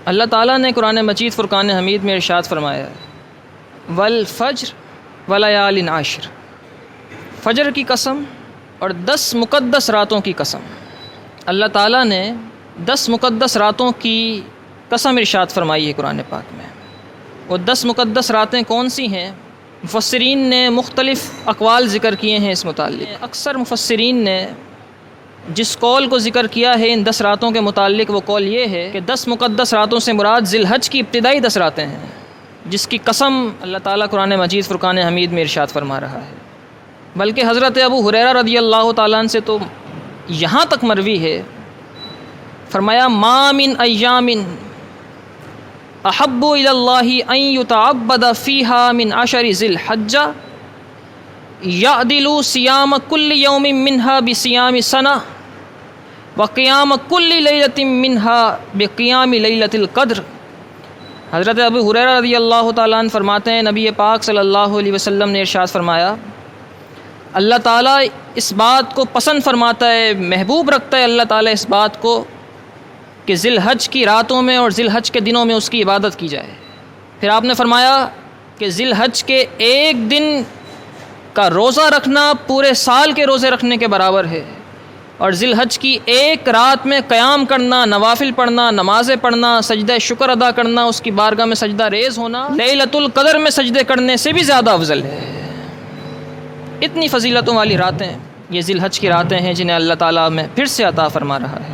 اللہ تعالیٰ نے قرآن مجید فرقان حمید میں ارشاد فرمایا ہے والفجر ولیال عشر، فجر کی قسم اور 10 مقدس راتوں کی قسم۔ اللہ تعالیٰ نے 10 مقدس راتوں کی قسم ارشاد فرمائی ہے قرآن پاک میں۔ وہ 10 مقدس راتیں کون سی ہیں؟ مفسرین نے مختلف اقوال ذکر کیے ہیں اس متعلق۔ اکثر مفسرین نے جس قول کو ذکر کیا ہے ان 10 راتوں کے متعلق، وہ قول یہ ہے کہ 10 مقدس راتوں سے مراد ذی الحج کی ابتدائی 10 راتیں ہیں، جس کی قسم اللہ تعالیٰ قرآن مجید فرقان حمید میں ارشاد فرما رہا ہے۔ بلکہ حضرت ابو ہریرہ رضی اللہ تعالیٰ عنہ سے تو یہاں تک مروی ہے، فرمایا ما من ایام احب الی اللہ ان یتعبد فیہا من عشر ذی الحجہ یعدل صیام کل یوم منہا بصیام سنہ وقیام کل لیلۃ منہا بقیام لیلۃ القدر۔ حضرت ابو ہریرہ رضی اللہ تعالیٰ عنہ فرماتے ہیں نبی پاک صلی اللہ علیہ وسلم نے ارشاد فرمایا اللہ تعالیٰ اس بات کو پسند فرماتا ہے، محبوب رکھتا ہے اللہ تعالیٰ اس بات کو کہ ذی الحج کی راتوں میں اور ذی الحج کے دنوں میں اس کی عبادت کی جائے۔ پھر آپ نے فرمایا کہ ذی الحج کے ایک دن کا روزہ رکھنا پورے سال کے روزے رکھنے کے برابر ہے، اور ذی الحج کی ایک رات میں قیام کرنا، نوافل پڑھنا، نمازیں پڑھنا، سجدہ شکر ادا کرنا، اس کی بارگاہ میں سجدہ ریز ہونا لیلۃ القدر میں سجدے کرنے سے بھی زیادہ افضل ہے۔ اتنی فضیلتوں والی راتیں یہ ذی الحج کی راتیں ہیں جنہیں اللہ تعالیٰ میں پھر سے عطا فرما رہا ہے۔